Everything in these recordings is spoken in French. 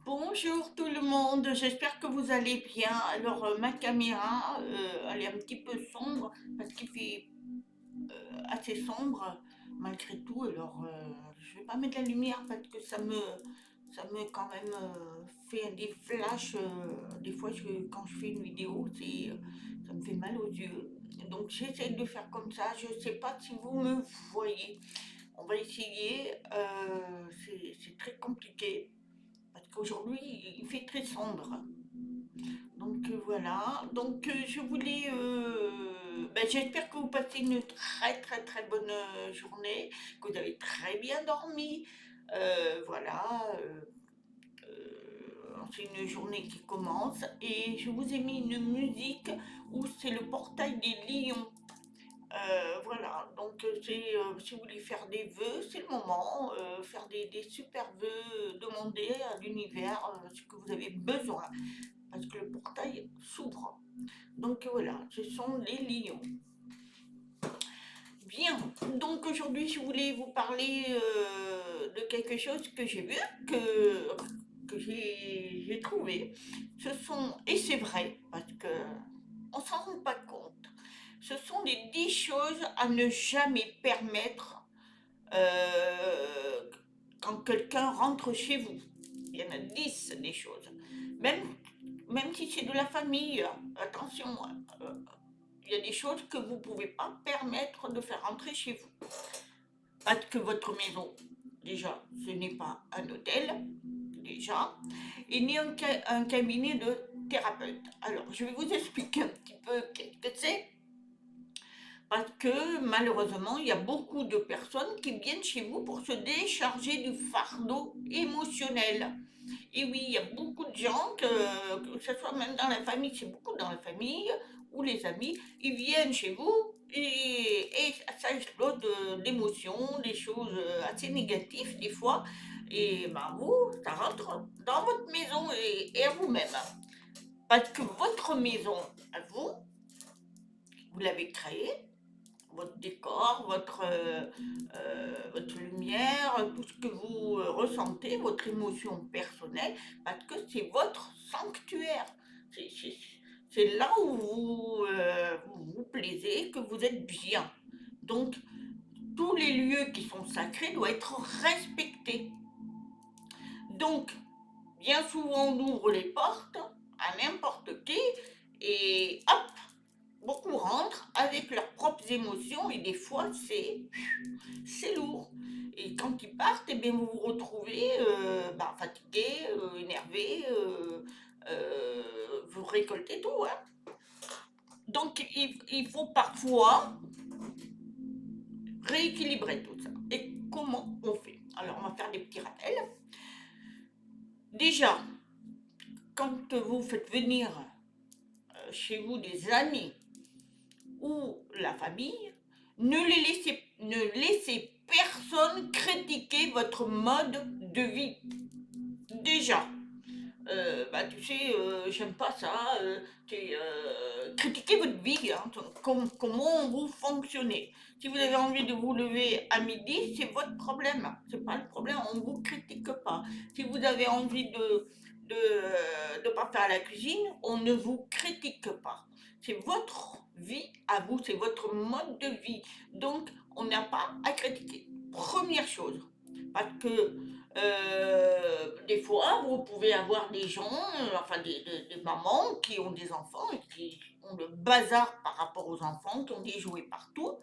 Bonjour tout le monde, j'espère que vous allez bien. Alors ma caméra, elle est un petit peu sombre parce qu'il fait assez sombre malgré tout. Alors je vais pas mettre la lumière parce que ça me quand même fait des flashs. Des fois quand je fais une vidéo, ça me fait mal aux yeux. Donc j'essaie de faire comme ça. Je sais pas si vous me voyez. On va essayer. C'est très compliqué. Parce qu'aujourd'hui, il fait très sombre. Donc voilà. Donc je voulais. J'espère que vous passez une très très très bonne journée, que vous avez très bien dormi. Voilà. C'est une journée qui commence et je vous ai mis une musique où c'est le portail des lions. Voilà, donc si vous voulez faire des vœux, c'est le moment, faire des super vœux, demander à l'univers ce que vous avez besoin, parce que le portail s'ouvre. Donc voilà, ce sont les lions. Bien, donc aujourd'hui je voulais vous parler de quelque chose que j'ai vu, que j'ai trouvé. Et c'est vrai, parce que on s'en rend pas compte, ce sont les 10 choses à ne jamais permettre quand quelqu'un rentre chez vous. Il y en a 10 des choses. Même, même si c'est de la famille, attention, euh, il y a des choses que vous ne pouvez pas permettre de faire rentrer chez vous. Parce que votre maison, déjà, ce n'est pas un hôtel, déjà, et ni un cabinet de thérapeute. Alors, je vais vous expliquer un petit peu qu'est-ce que c'est. Parce que malheureusement, il y a beaucoup de personnes qui viennent chez vous pour se décharger du fardeau émotionnel. Et oui, il y a beaucoup de gens, que ce soit même dans la famille, c'est beaucoup dans la famille, ou les amis, ils viennent chez vous et ça explose d'émotions, des choses assez négatives des fois. Et ben vous, ça rentre dans votre maison et à vous-même. Parce que votre maison, à vous, vous l'avez créée, votre décor, votre lumière, tout ce que vous ressentez, votre émotion personnelle, parce que c'est votre sanctuaire. C'est c'est- c'est là où vous vous plaisez, que vous êtes bien. Donc, tous les lieux qui sont sacrés doivent être respectés. Donc, bien souvent, on ouvre les portes à n'importe qui et hop, beaucoup rentrent avec leurs propres émotions et des fois, c'est lourd. Et quand ils partent, eh bien, vous vous retrouvez fatigué, énervé, vous récoltez tout, hein. Donc il faut parfois rééquilibrer tout ça. Et comment on fait? Alors on va faire des petits rappels. Déjà, quand vous faites venir chez vous des amis ou la famille, ne laissez personne critiquer votre mode de vie. Déjà, tu sais, j'aime pas ça. Critiquez votre vie, hein, comment vous fonctionnez. Si vous avez envie de vous lever à midi, c'est votre problème. C'est pas le problème, on ne vous critique pas. Si vous avez envie de pas faire la cuisine, on ne vous critique pas. C'est votre vie à vous, c'est votre mode de vie. Donc, on n'a pas à critiquer. Première chose. Parce que des fois, vous pouvez avoir des gens, des mamans qui ont des enfants et qui ont le bazar par rapport aux enfants, qui ont des jouets partout.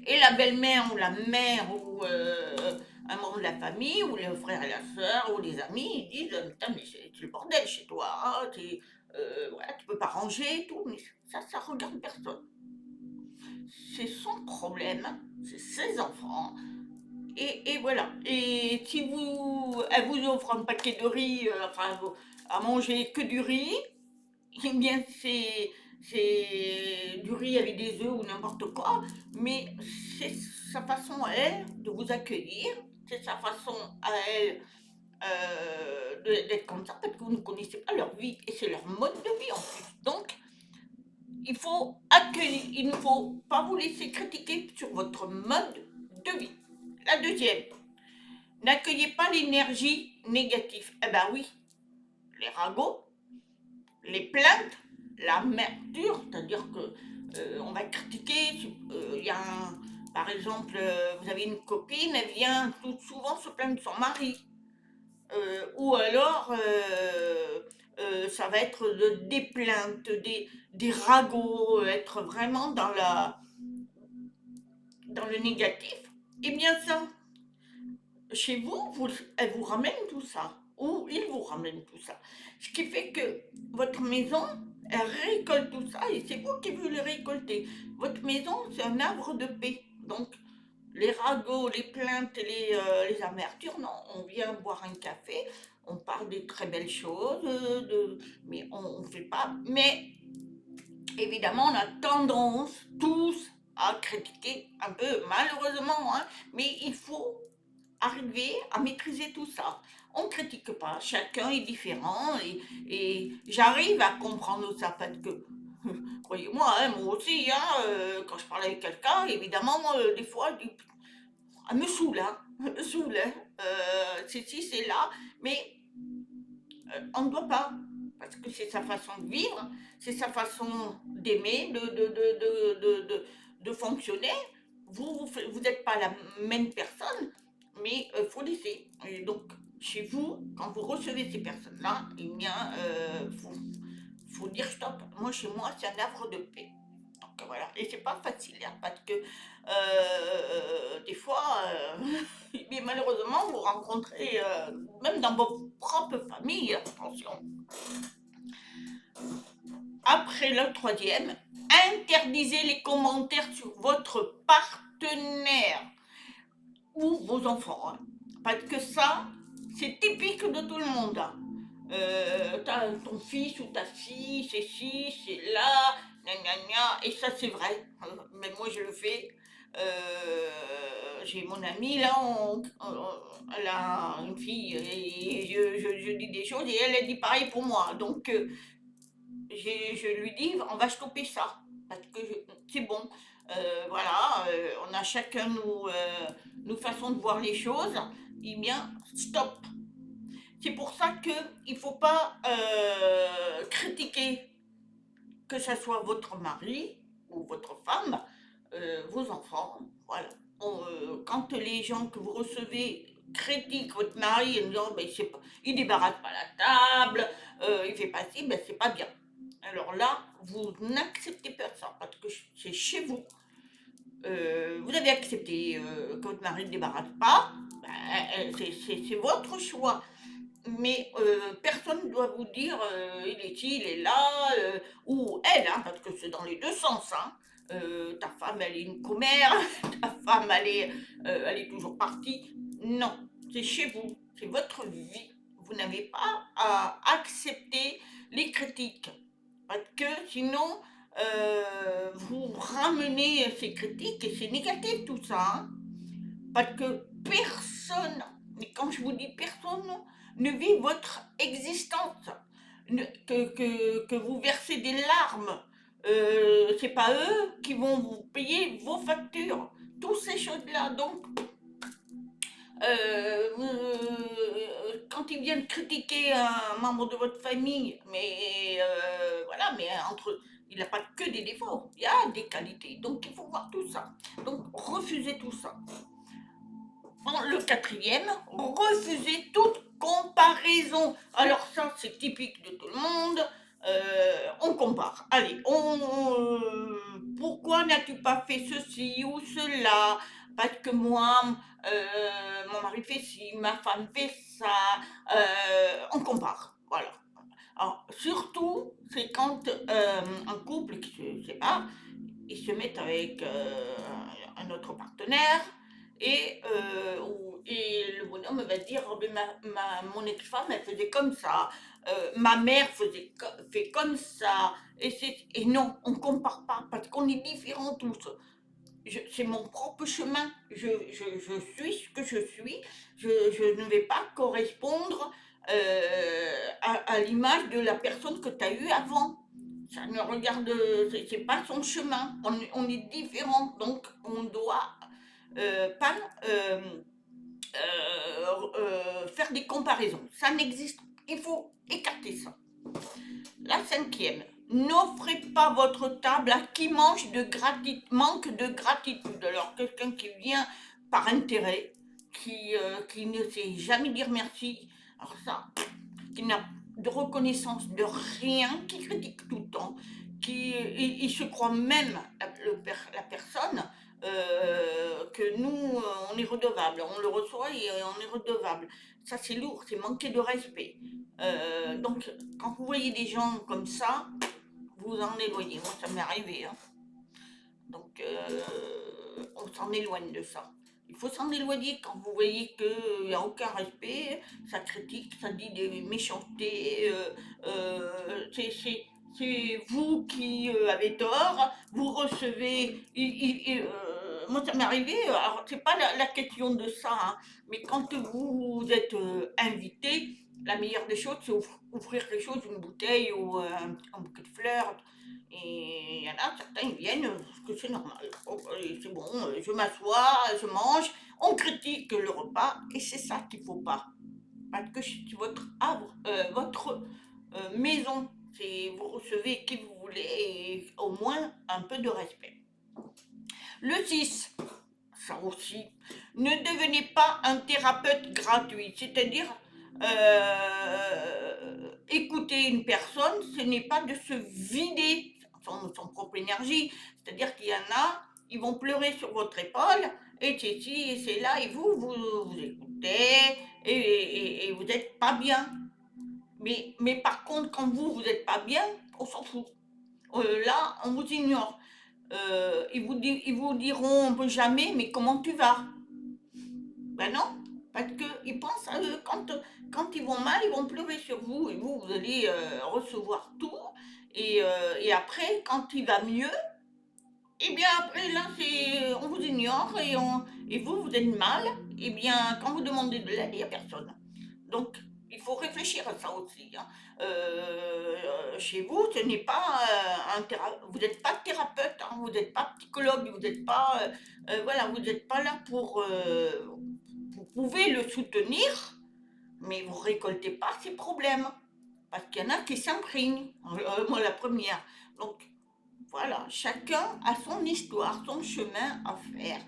Et la belle-mère ou la mère ou un membre de la famille ou le frère et la soeur ou les amis, ils disent putain, mais c'est le bordel chez toi, hein, voilà, tu peux pas ranger et tout. Mais ça regarde personne. C'est son problème, c'est ses enfants. Et voilà. Et si elle vous offre un paquet de riz, à manger que du riz, eh bien c'est du riz avec des œufs ou n'importe quoi, mais c'est sa façon à elle de vous accueillir, c'est sa façon à elle d'être comme ça, parce que vous ne connaissez pas leur vie et c'est leur mode de vie en plus. Donc, il faut accueillir, il ne faut pas vous laisser critiquer sur votre mode de vie. La deuxième, n'accueillez pas l'énergie négatif. Eh ben oui, les ragots, les plaintes, l'amertume, c'est-à-dire que on va critiquer. Il y a par exemple, vous avez une copine, elle vient tout souvent se plaindre de son mari. Ou alors, ça va être des plaintes, des ragots, être vraiment dans le négatif. Eh bien ça, chez vous, elle vous ramène tout ça, ou il vous ramène tout ça. Ce qui fait que votre maison, elle récolte tout ça, et c'est vous qui vous le récolter. Votre maison, c'est un havre de paix. Donc, les ragots, les plaintes, les amertumes, non, on vient boire un café, on parle des très belles choses, mais on ne fait pas. Mais évidemment, on a tendance tous à critiquer un peu, malheureusement, hein, mais il faut arriver à maîtriser tout ça. On ne critique pas, chacun est différent et j'arrive à comprendre ça parce que, croyez-moi, hein, moi aussi, hein, quand je parle avec quelqu'un, évidemment, des fois, elle me saoule, hein, elle me saoule, hein, c'est ci, c'est là, mais on ne doit pas, parce que c'est sa façon de vivre, c'est sa façon d'aimer, de fonctionner. Vous n'êtes pas la même personne, mais il faut laisser. Et donc, chez vous, quand vous recevez ces personnes-là, eh bien, faut dire stop. Moi, chez moi, c'est un havre de paix. Donc voilà, et c'est pas facile, hein, parce que des fois, mais malheureusement, vous rencontrez, même dans vos propres familles, attention. Après le troisième, interdisez les commentaires sur votre partenaire ou vos enfants, hein. Parce que ça, c'est typique de tout le monde, hein. T'as ton fils ou ta fille, c'est ci, c'est là, gna gna gna, et ça c'est vrai, mais moi je le fais. J'ai mon amie là, elle a une fille et je dis des choses et elle dit pareil pour moi. Donc je lui dis, on va stopper ça, parce que c'est bon. Voilà, on a chacun nos façons de voir les choses. Eh bien, stop. C'est pour ça qu'il ne faut pas critiquer, que ce soit votre mari ou votre femme, vos enfants. Voilà. Quand les gens que vous recevez critiquent votre mari en disant ben, il débarrasse pas la table, il fait pas ci, ben, c'est pas bien. Alors là, vous n'acceptez pas ça parce que c'est chez vous. Vous avez accepté que votre mari ne débarrasse pas, ben, c'est votre choix. Mais personne ne doit vous dire il est ici, il est là, ou elle, hein, parce que c'est dans les deux sens. Hein. Ta femme, elle est une commère, ta femme, elle est toujours partie. Non, c'est chez vous, c'est votre vie. Vous n'avez pas à accepter les critiques, parce que sinon, vous ramenez ces critiques et c'est négatif tout ça. Hein. Parce que personne, mais quand je vous dis personne, ne vit votre existence, que vous versez des larmes. C'est pas eux qui vont vous payer vos factures. Toutes ces choses-là. Donc, quand ils viennent critiquer un membre de votre famille, mais voilà, mais il n'a pas que des défauts, il y a des qualités. Donc, il faut voir tout ça. Donc, refusez tout ça. Le quatrième, refuser toute comparaison. Alors ça, c'est typique de tout le monde. On compare. Allez, pourquoi n'as-tu pas fait ceci ou cela? Parce que moi, mon mari fait ci, ma femme fait ça. On compare. Voilà. Alors, surtout, c'est quand un couple qui se sépare, ils se mettent avec un autre partenaire et le bonhomme va dire oh, ben mon ex-femme elle faisait comme ça, ma mère fait comme ça et non, on compare pas parce qu'on est différents tous. C'est mon propre chemin, je suis ce que je suis, je ne vais pas correspondre à l'image de la personne que tu as eue avant. Ça ne regarde, c'est pas son chemin, on est différents, donc on doit pas faire des comparaisons. Ça n'existe pas. Il faut écarter ça. La cinquième, n'offrez pas votre table à qui manque de gratitude. Alors, quelqu'un qui vient par intérêt, qui ne sait jamais dire merci, alors ça, qui n'a de reconnaissance de rien, qui critique tout le temps, il se croit même, la personne, que nous, on est redevable. On le reçoit et on est redevable. Ça, c'est lourd, c'est manquer de respect. Donc, quand vous voyez des gens comme ça, vous en éloignez. Moi, ça m'est arrivé, hein. Donc, on s'en éloigne de ça. Il faut s'en éloigner quand vous voyez qu'il n'y a aucun respect, ça critique, ça dit des méchancetés, c'est vous qui avez tort, vous recevez. Moi, ça m'est arrivé, alors c'est pas la question de ça, hein, mais quand vous êtes invité, la meilleure des choses, c'est offrir quelque chose, une bouteille ou un bouquet de fleurs. Et il y en a certains, ils viennent, parce que c'est normal. Oh, c'est bon, je m'assois, je mange, on critique le repas, et c'est ça qu'il ne faut pas. Parce que c'est votre havre, votre maison. Vous recevez qui vous voulez, et au moins un peu de respect. Le 6, ça aussi, ne devenez pas un thérapeute gratuit, c'est-à-dire écouter une personne, ce n'est pas de se vider son propre énergie, c'est-à-dire qu'il y en a, ils vont pleurer sur votre épaule, et c'est ci, et c'est là, et vous écoutez, et vous n'êtes pas bien. Mais par contre, quand vous n'êtes pas bien, on s'en fout. Là, on vous ignore. Ils vous diront jamais, mais comment tu vas? Ben non, parce qu'ils pensent à eux. Quand ils vont mal, ils vont pleurer sur vous et vous allez recevoir tout. Et après, quand il va mieux, eh bien après là, on vous ignore et vous êtes mal. Eh bien, quand vous demandez de l'aide, il n'y a personne. Donc, il faut réfléchir à ça aussi, hein. Chez vous, ce n'est pas vous n'êtes pas thérapeute, hein, vous n'êtes pas psychologue, vous n'êtes pas, voilà, vous n'êtes pas là pour. Vous pouvez le soutenir, mais vous récoltez pas ses problèmes, parce qu'il y en a qui s'imprègnent. Moi, la première. Donc, voilà, chacun a son histoire, son chemin à faire.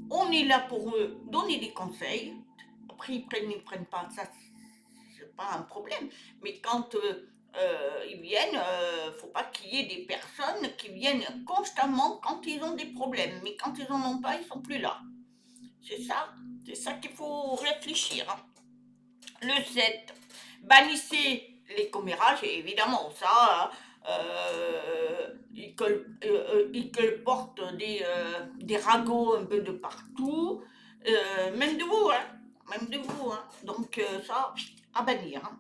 On est là pour eux donner des conseils. Après, ils prennent pas, ça, c'est pas un problème. Mais quand ils viennent, faut pas qu'il y ait des personnes qui viennent constamment quand ils ont des problèmes. Mais quand ils en ont pas, ils sont plus là. C'est ça, c'est ça qu'il faut réfléchir, hein. Le 7, bannissez les commérages, et évidemment, ça, ils colportent des ragots un peu de partout, même de vous, hein, même de vous, hein. Donc ça, à bannir, hein.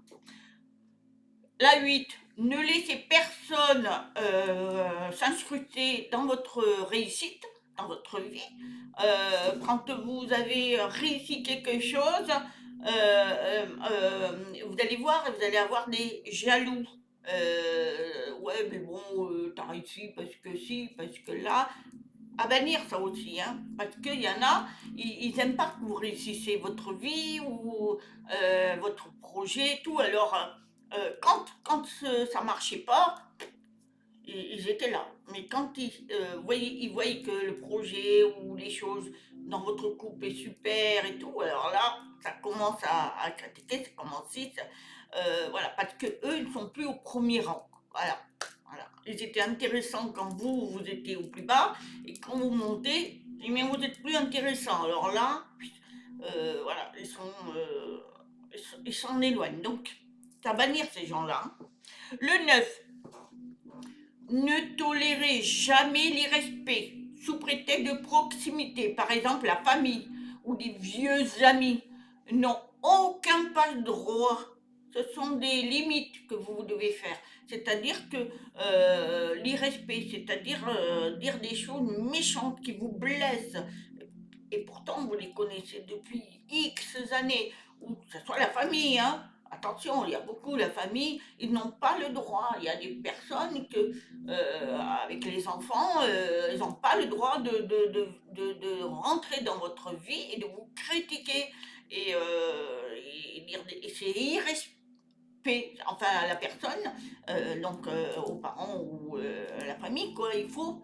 La 8, ne laissez personne s'inscruter dans votre réussite, dans votre vie. Quand vous avez réussi quelque chose, vous allez voir, vous allez avoir des jaloux. Ouais, mais bon, t'as réussi parce que si, parce que là. À bannir ça aussi, hein, parce qu'il y en a, ils aiment pas que vous réussissez votre vie ou votre projet, tout. Alors, quand ça marchait pas, ils étaient là. Mais quand ils voyaient que le projet ou les choses dans votre couple est super et tout, alors là, ça commence à critiquer, ça commence voilà, parce que eux, ils ne sont plus au premier rang. Voilà. Voilà. Ils étaient intéressants quand vous étiez au plus bas, et quand vous montez, eh bien, vous êtes plus intéressant. Alors là, voilà, ils s'en éloignent. Donc, à bannir ces gens-là, hein. Le 9, ne tolérez jamais l'irrespect sous prétexte de proximité. Par exemple, la famille ou des vieux amis n'ont aucun passe-droit. Ce sont des limites que vous devez faire. C'est-à-dire que l'irrespect, c'est-à-dire dire des choses méchantes qui vous blessent. Et pourtant, vous les connaissez depuis X années, ou que ce soit la famille, hein. attention, il y a beaucoup, la famille, ils n'ont pas le droit. Il y a des personnes que, avec les enfants, ils n'ont pas le droit de rentrer dans votre vie et de vous critiquer et dire, et c'est irrespectueux enfin à la personne, donc aux parents ou à la famille, quoi. Il faut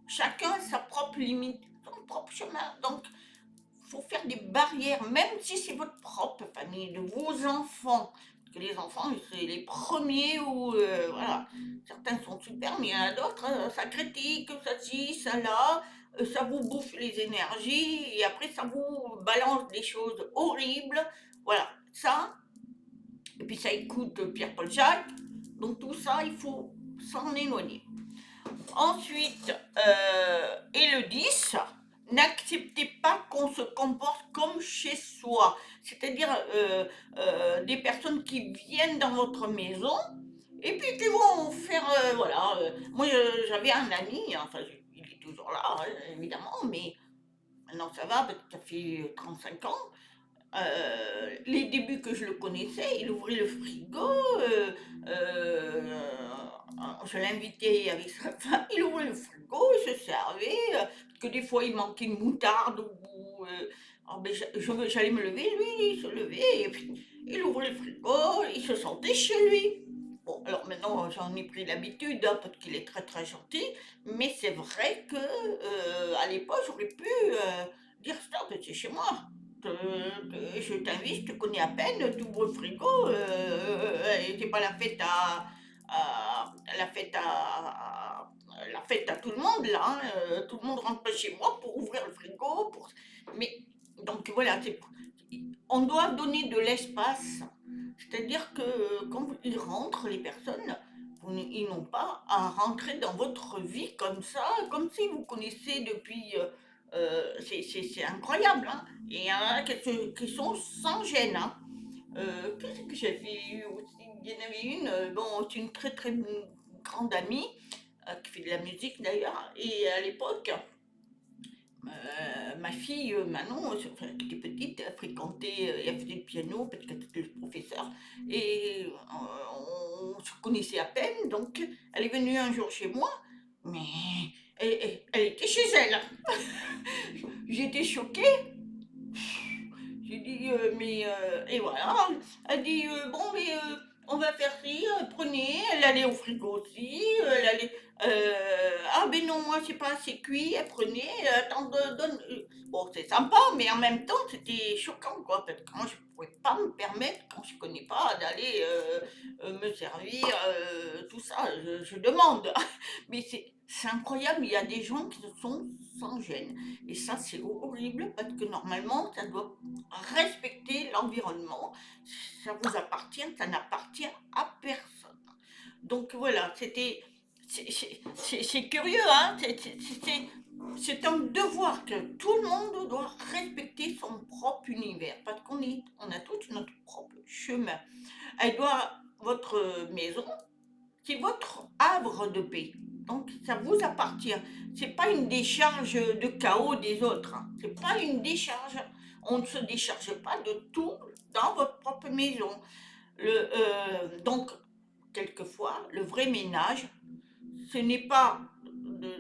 chacun sa propre limite, son propre chemin. Donc, il faut faire des barrières, même si c'est votre propre famille, de vos enfants. Parce que les enfants, c'est les premiers où, voilà, certains sont super, mais il y en a d'autres, ça critique, ça ci, ça là, ça vous bouffe les énergies, et après ça vous balance des choses horribles. Voilà, ça, et puis ça écoute Pierre-Paul Jacques. Donc tout ça, il faut s'en éloigner. Ensuite, et le 10, n'acceptez pas qu'on se comporte comme chez soi. C'est-à-dire des personnes qui viennent dans votre maison et puis qui vont faire, voilà. Moi, j'avais un ami, enfin, il est toujours là, hein, évidemment, mais maintenant ça va, parce que ça fait 35 ans. Les débuts que je le connaissais, il ouvrait le frigo, je l'invitais avec sa femme, il ouvrait le frigo, il se servait, parce que des fois il manquait une moutarde ou alors ben, j'allais me lever, lui il se levait, et puis il ouvrait le frigo, il se sentait chez lui. Bon, alors maintenant j'en ai pris l'habitude, hein, parce qu'il est très très gentil, mais c'est vrai que à l'époque j'aurais pu dire stop, c'est chez moi. Je t'invite, je te connais à peine, tu ouvres le frigo, et c'est pas la fête la fête la fête à tout le monde là, hein, tout le monde rentre chez moi pour ouvrir le frigo, mais donc voilà, on doit donner de l'espace, c'est-à-dire que quand ils rentrent, les personnes, ils n'ont pas à rentrer dans votre vie comme ça, comme si vous connaissez depuis. C'est incroyable, hein. Et il y en a qui sont sans gêne, hein. Qu'est-ce que j'avais eu aussi? Il y en avait une, bon, c'est une très très grande amie, qui fait de la musique d'ailleurs, et à l'époque, ma fille Manon, enfin, qui était petite, elle fréquentait, elle faisait le piano parce qu'elle était le professeur, et on se connaissait à peine, donc elle est venue un jour chez moi, mais elle était chez elle. J'étais choquée. J'ai dit, et voilà. Elle dit, bon, mais on va faire ci, prenez. Elle allait au frigo aussi. Elle allait, ah, ben non, moi, c'est pas assez cuit. Elle prenait, attends, donne. Bon, c'est sympa, mais en même temps, c'était choquant, quoi. Parce que moi, je pouvais pas me permettre, quand je connais pas, d'aller me servir tout ça. Je demande. Mais c'est incroyable, il y a des gens qui sont sans gêne. Et ça, c'est horrible parce que normalement, ça doit respecter l'environnement. Ça vous appartient, ça n'appartient à personne. Donc voilà, c'est curieux, hein. C'est un devoir que tout le monde doit respecter son propre univers parce on a tous notre propre chemin. Elle doit, votre maison, c'est votre havre de paix. Donc ça vous appartient. C'est pas une décharge de chaos des autres, hein. C'est pas une décharge. On ne se décharge pas de tout dans votre propre maison. Donc, quelquefois, le vrai ménage, ce n'est pas de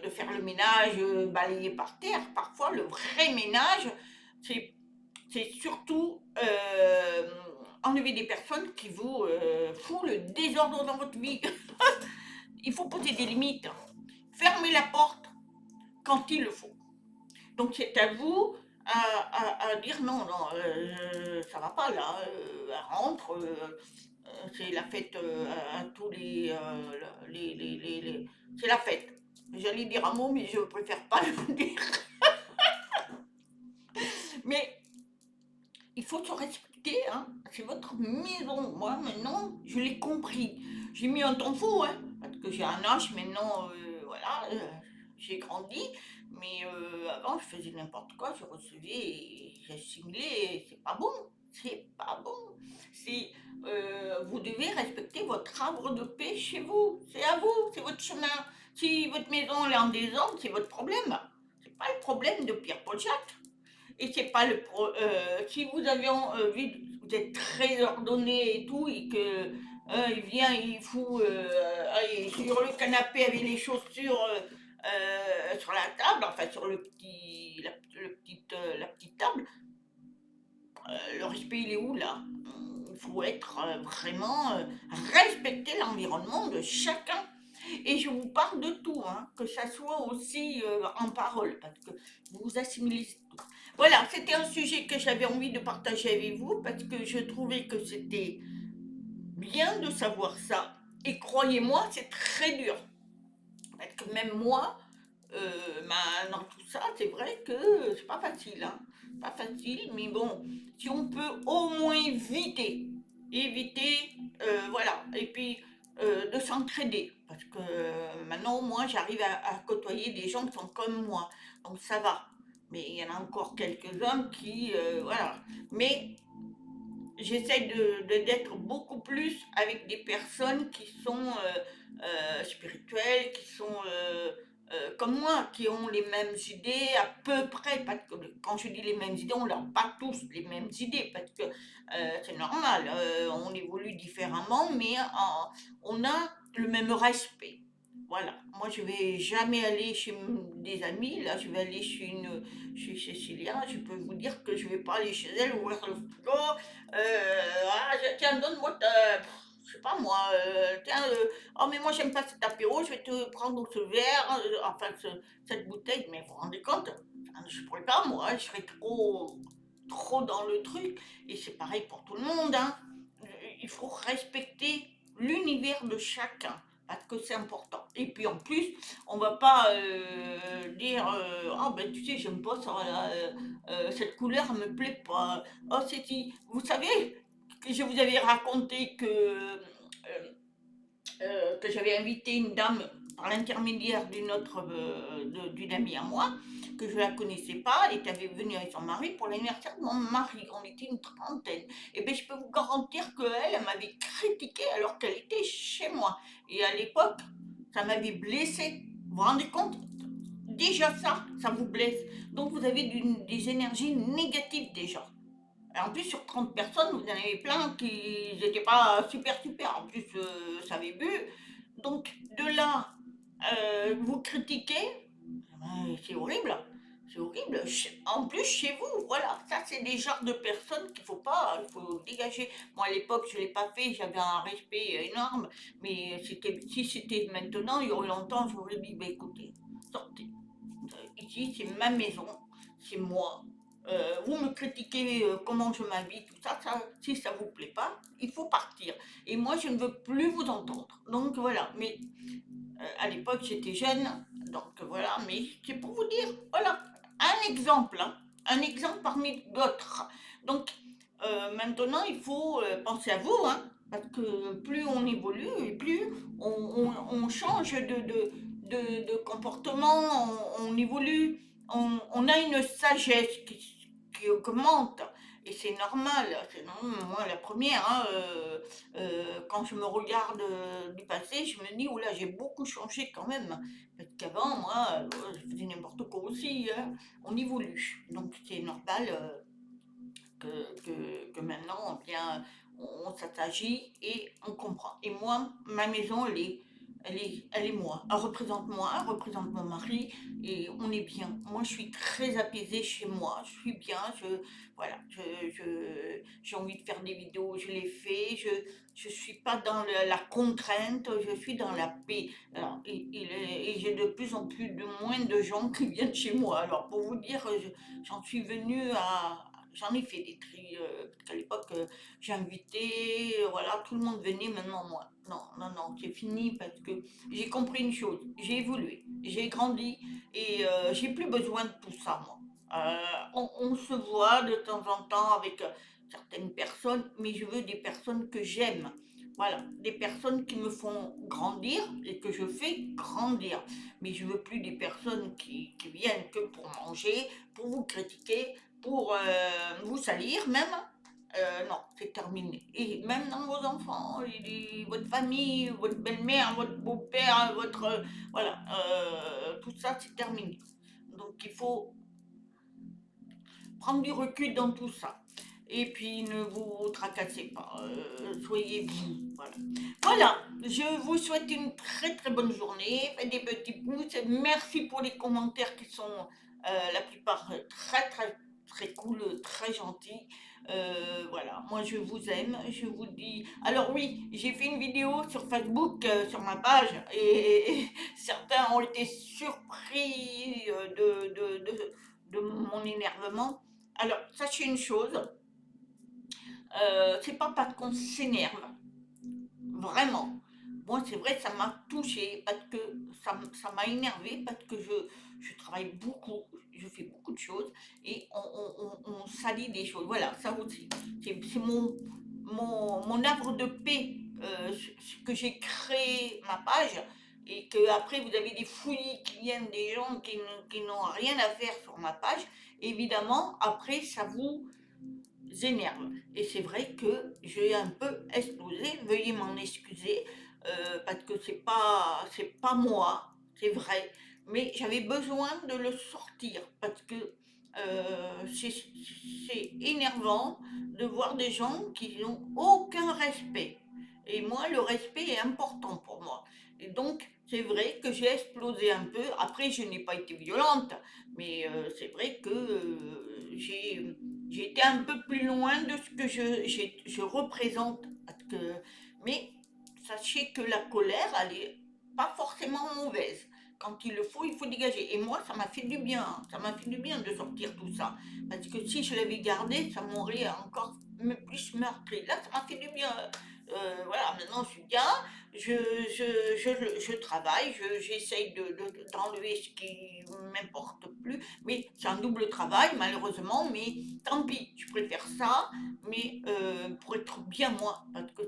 faire le ménage, balayer par terre. Parfois, le vrai ménage, c'est surtout enlever des personnes qui vous font le désordre dans votre vie. Il faut poser des limites. Fermer la porte quand il le faut. Donc c'est à vous à dire non, non, ça va pas là, elle rentre, c'est la fête à tous c'est la fête. J'allais dire un mot, mais je préfère pas le dire. Mais il faut se respecter, hein. C'est votre maison. Moi, maintenant, je l'ai compris. J'ai mis un temps fou, hein, parce que j'ai un âge maintenant, voilà, j'ai grandi. Mais avant, je faisais n'importe quoi, je recevais et j'assimilais. Et c'est pas bon. C'est pas bon. C'est, vous devez respecter votre arbre de paix chez vous. C'est à vous, c'est votre chemin. Si votre maison est en désordre, c'est votre problème. C'est pas le problème de Pierre-Paul Jacques. Et c'est pas si vous avez envie, vous êtes très ordonné et tout, et que il vient, il fout allez, sur le canapé avec les chaussures sur la table, enfin sur la petite table, le respect il est où là? Il faut être vraiment respecter l'environnement de chacun. Et je vous parle de tout, hein, que ça soit aussi en parole, parce que vous assimilez tout. Voilà, c'était un sujet que j'avais envie de partager avec vous, parce que je trouvais que c'était bien de savoir ça. Et croyez-moi, c'est très dur. Parce que même moi, dans tout ça, c'est vrai que c'est pas facile, hein. Pas facile, mais bon, si on peut au moins éviter, voilà. Et puis de s'entraider, parce que maintenant, moi, j'arrive à côtoyer des gens qui sont comme moi, donc ça va. Mais il y en a encore quelques-uns qui, voilà. Mais j'essaie d'être beaucoup plus avec des personnes qui sont spirituelles, qui sont comme moi, qui ont les mêmes idées à peu près, parce que quand je dis les mêmes idées, on n'a pas tous les mêmes idées, parce que c'est normal, on évolue différemment, mais on a le même respect. Voilà, moi je vais jamais aller chez des amis, là je vais aller chez Cécilia, je peux vous dire que je vais pas aller chez elle, ouvrir le frigo, tiens, donne-moi je sais pas moi, tiens, oh mais moi j'aime pas cet apéro, je vais te prendre ce verre, enfin cette bouteille, mais vous vous rendez compte, enfin, je pourrais pas moi, je serais trop dans le truc, et c'est pareil pour tout le monde, hein. Il faut respecter l'univers de chacun, parce que c'est important. Et puis en plus, on va pas dire, ah ben tu sais, j'aime pas ça, cette couleur me plaît pas. Oh, vous savez que je vous avais raconté que j'avais invité une dame par l'intermédiaire d'une amie à moi, que je ne la connaissais pas, et qui avait venu avec son mari pour l'anniversaire de mon mari. On était une trentaine. Et bien, je peux vous garantir qu'elle, elle m'avait critiqué alors qu'elle était chez moi. Et à l'époque, ça m'avait blessée. Vous vous rendez compte? Déjà ça vous blesse. Donc vous avez des énergies négatives déjà. Et en plus, sur 30 personnes, vous en avez plein qui n'étaient pas super. En plus, ça avait bu. Donc, de là, vous critiquez, c'est horrible. C'est horrible. En plus, chez vous, voilà. Ça, c'est des genres de personnes qu'il faut pas, il faut dégager. Moi, à l'époque, je ne l'ai pas fait, j'avais un respect énorme. Mais si c'était maintenant, il y aurait longtemps, j'aurais dit, bah, écoutez, sortez. Ici, c'est ma maison, c'est moi. Vous me critiquez comment je m'habille, tout ça, si ça vous plaît pas, il faut partir. Et moi, je ne veux plus vous entendre. Donc voilà, mais à l'époque, j'étais jeune, donc voilà, mais c'est pour vous dire, voilà, un exemple, hein, un exemple parmi d'autres. Donc maintenant, il faut penser à vous, hein, parce que plus on évolue et plus on change de comportement, on évolue, on a une sagesse qui augmente. Et c'est normal, moi la première, hein, quand je me regarde du passé, je me dis, oula, j'ai beaucoup changé quand même. Parce qu'avant, moi, je faisais n'importe quoi aussi, hein. On évolue. Donc c'est normal que maintenant, bien, on s'attagit et on comprend. Et moi, ma maison, elle est moi. Elle représente mon mari et on est bien. Moi, je suis très apaisée chez moi. Je suis bien. Voilà, j'ai envie de faire des vidéos, je les fais. Je suis pas dans la contrainte, je suis dans la paix. Alors, et j'ai de plus en plus de moins de gens qui viennent chez moi. Alors, pour vous dire, j'en suis venue j'en ai fait des tri, parce qu'à l'époque, j'invitais, voilà, tout le monde venait, maintenant moi. Non, c'est fini parce que j'ai compris une chose, j'ai évolué, j'ai grandi et j'ai plus besoin de tout ça, moi. On se voit de temps en temps avec certaines personnes, mais je veux des personnes que j'aime. Voilà, des personnes qui me font grandir et que je fais grandir. Mais je veux plus des personnes qui viennent que pour manger, pour vous critiquer, pour vous salir même. Non, c'est terminé. Et même dans vos enfants, votre famille, votre belle-mère, votre beau-père, voilà, tout ça c'est terminé. Donc il faut prendre du recul dans tout ça. Et puis ne vous tracassez pas, soyez vous, voilà. Voilà, je vous souhaite une très très bonne journée, faites des petits pouces, merci pour les commentaires qui sont la plupart très très très cool, très gentils. Voilà, moi je vous aime, je vous dis. Alors oui, j'ai fait une vidéo sur Facebook, sur ma page, et certains ont été surpris de mon énervement. Alors, sachez une chose, c'est pas parce qu'on s'énerve, vraiment. Moi, c'est vrai que ça m'a touchée parce que ça m'a énervé parce que je travaille beaucoup, je fais beaucoup de choses et on salit des choses. Voilà, ça aussi. C'est mon arbre de paix que j'ai créé ma page et que après vous avez des fouillis qui viennent des gens qui n'ont rien à faire sur ma page. Évidemment, après, ça vous énerve. Et c'est vrai que j'ai un peu explosé, veuillez m'en excuser, parce que c'est pas moi, c'est vrai, mais j'avais besoin de le sortir, parce que c'est énervant de voir des gens qui n'ont aucun respect. Et moi, le respect est important pour moi. Et donc, c'est vrai que j'ai explosé un peu. Après, je n'ai pas été violente, mais c'est vrai que j'ai été un peu plus loin de ce que je représente. Mais sachez que la colère, elle est pas forcément mauvaise. Quand il faut dégager. Et moi, ça m'a fait du bien. Ça m'a fait du bien de sortir tout ça. Parce que si je l'avais gardé, ça m'aurait encore plus meurtri. Là, ça m'a fait du bien. Voilà, maintenant je suis bien, je travaille, j'essaye d'enlever ce qui m'importe plus, mais c'est un double travail malheureusement, mais tant pis, je préfère ça, mais pour être bien moi, parce que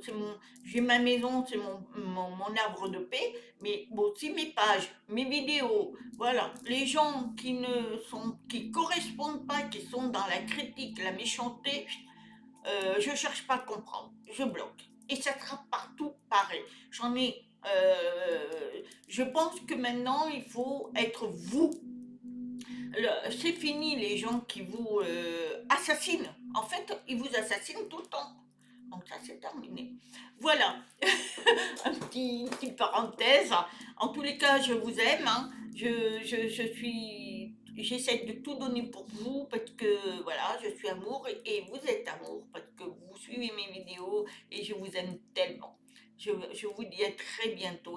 j'ai ma maison, c'est mon arbre de paix, mais aussi mes pages, mes vidéos, voilà, les gens qui correspondent pas, qui sont dans la critique, la méchanceté, je cherche pas à comprendre, je bloque. Et ça sera partout pareil. J'en ai. Je pense que maintenant, il faut être vous. C'est fini les gens qui vous assassinent. En fait, ils vous assassinent tout le temps. Donc ça, c'est terminé. Voilà, une petite parenthèse. En tous les cas, je vous aime, hein. J'essaie de tout donner pour vous parce que voilà, je suis amour et vous êtes amour parce que vous suivez mes vidéos et je vous aime tellement. Je vous dis à très bientôt.